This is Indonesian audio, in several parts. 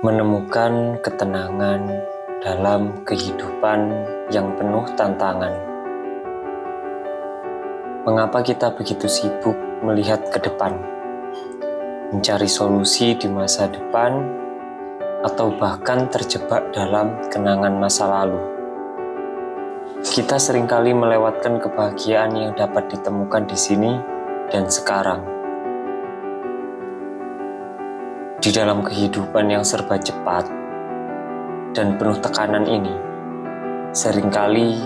Menemukan ketenangan dalam kehidupan yang penuh tantangan. Mengapa kita begitu sibuk melihat ke depan, mencari solusi di masa depan, atau bahkan terjebak dalam kenangan masa lalu? Kita seringkali melewatkan kebahagiaan yang dapat ditemukan di sini dan sekarang. Di dalam kehidupan yang serba cepat dan penuh tekanan ini, seringkali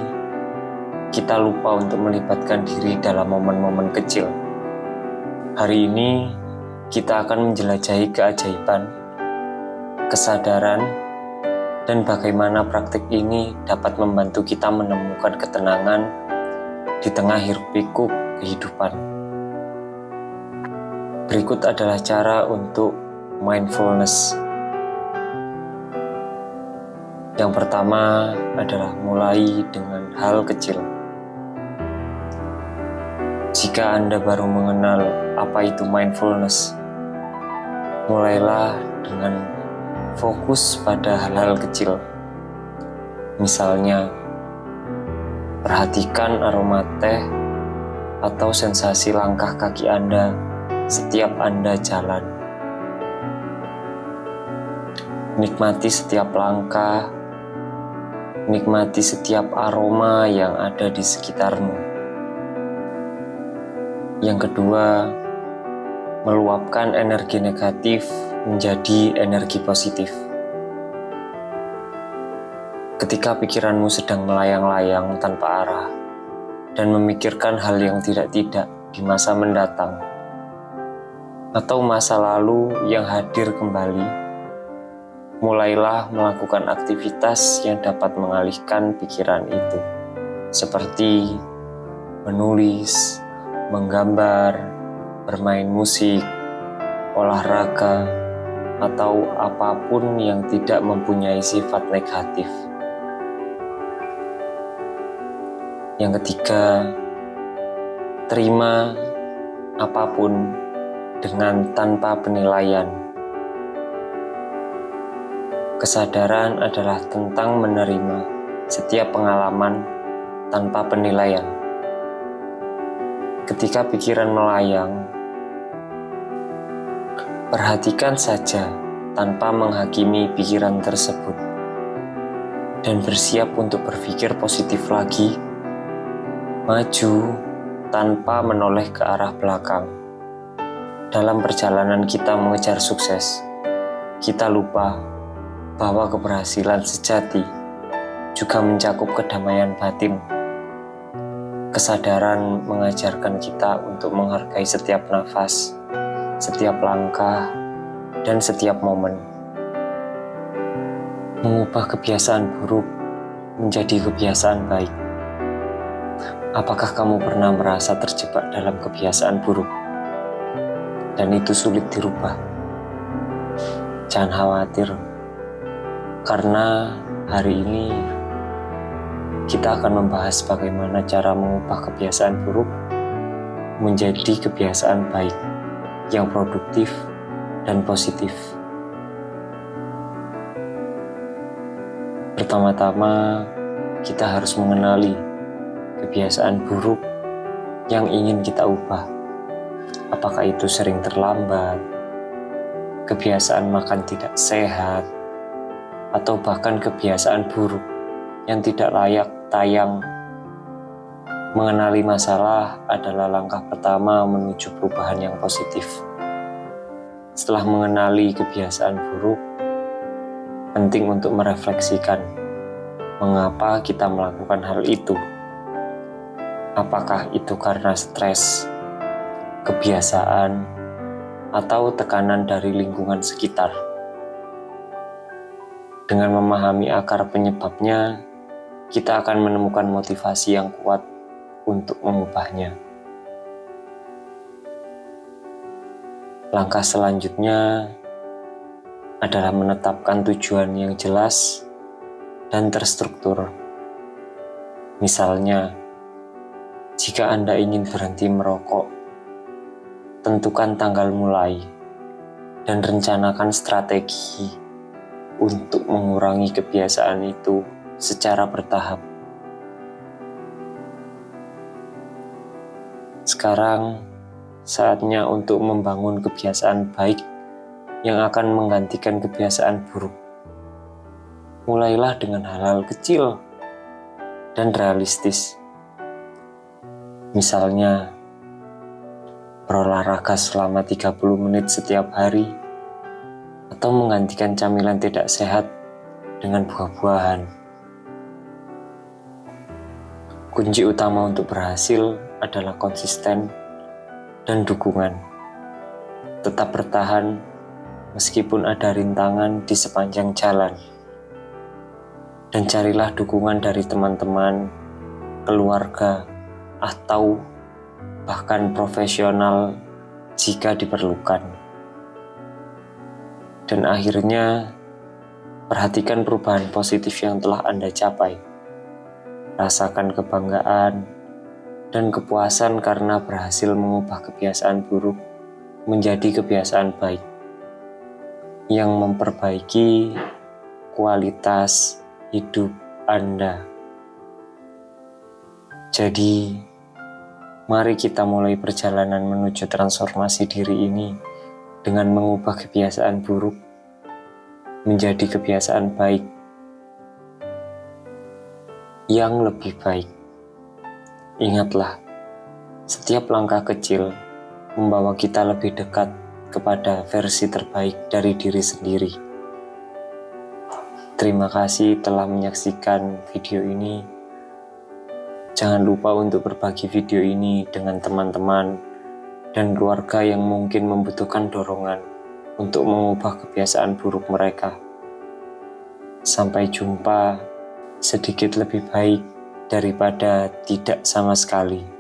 kita lupa untuk melibatkan diri dalam momen-momen kecil. Hari ini kita akan menjelajahi keajaiban, kesadaran, dan bagaimana praktik ini dapat membantu kita menemukan ketenangan di tengah hiruk-pikuk kehidupan. Berikut adalah cara untuk mindfulness. Yang pertama adalah mulai dengan hal kecil. Jika Anda baru mengenal apa itu mindfulness, mulailah dengan fokus pada hal-hal kecil. Misalnya, perhatikan aroma teh atau sensasi langkah kaki Anda setiap Anda jalan. Nikmati setiap langkah, nikmati setiap aroma yang ada di sekitarmu. Yang kedua, meluapkan energi negatif menjadi energi positif. Ketika pikiranmu sedang melayang-layang tanpa arah dan memikirkan hal yang tidak-tidak di masa mendatang, atau masa lalu yang hadir kembali, mulailah melakukan aktivitas yang dapat mengalihkan pikiran itu, seperti menulis, menggambar, bermain musik, olahraga, atau apapun yang tidak mempunyai sifat negatif. Yang ketiga, terima apapun dengan tanpa penilaian. Kesadaran adalah tentang menerima setiap pengalaman tanpa penilaian. Ketika pikiran melayang, perhatikan saja tanpa menghakimi pikiran tersebut dan bersiap untuk berpikir positif lagi, maju tanpa menoleh ke arah belakang. Dalam perjalanan kita mengejar sukses, kita lupa bahwa keberhasilan sejati juga mencakup kedamaian batin. Kesadaran mengajarkan kita untuk menghargai setiap nafas, setiap langkah, dan setiap momen. Mengubah kebiasaan buruk menjadi kebiasaan baik. Apakah kamu pernah merasa terjebak dalam kebiasaan buruk dan itu sulit dirubah? Jangan khawatir, karena hari ini kita akan membahas bagaimana cara mengubah kebiasaan buruk menjadi kebiasaan baik yang produktif dan positif. Pertama-tama, kita harus mengenali kebiasaan buruk yang ingin kita ubah. Apakah itu sering terlambat, kebiasaan makan tidak sehat, atau bahkan kebiasaan buruk yang tidak layak tayang. Mengenali masalah adalah langkah pertama menuju perubahan yang positif. Setelah mengenali kebiasaan buruk, penting untuk merefleksikan mengapa kita melakukan hal itu. Apakah itu karena stres, kebiasaan, atau tekanan dari lingkungan sekitar? Dengan memahami akar penyebabnya, kita akan menemukan motivasi yang kuat untuk mengubahnya. Langkah selanjutnya adalah menetapkan tujuan yang jelas dan terstruktur. Misalnya, jika Anda ingin berhenti merokok, tentukan tanggal mulai dan rencanakan strategi untuk mengurangi kebiasaan itu secara bertahap. Sekarang saatnya untuk membangun kebiasaan baik yang akan menggantikan kebiasaan buruk. Mulailah dengan hal-hal kecil dan realistis. Misalnya, berolahraga selama 30 menit setiap hari, atau menggantikan camilan tidak sehat dengan buah-buahan. Kunci utama untuk berhasil adalah konsisten dan dukungan. Tetap bertahan meskipun ada rintangan di sepanjang jalan. Dan carilah dukungan dari teman-teman, keluarga, atau bahkan profesional jika diperlukan. Dan akhirnya, perhatikan perubahan positif yang telah Anda capai. Rasakan kebanggaan dan kepuasan karena berhasil mengubah kebiasaan buruk menjadi kebiasaan baik yang memperbaiki kualitas hidup Anda. Jadi, mari kita mulai perjalanan menuju transformasi diri ini dengan mengubah kebiasaan buruk menjadi kebiasaan baik yang lebih baik. Ingatlah, setiap langkah kecil membawa kita lebih dekat kepada versi terbaik dari diri sendiri. Terima kasih telah menyaksikan video ini. Jangan lupa untuk berbagi video ini dengan teman-teman dan keluarga yang mungkin membutuhkan dorongan untuk mengubah kebiasaan buruk mereka. Sampai jumpa, sedikit lebih baik daripada tidak sama sekali.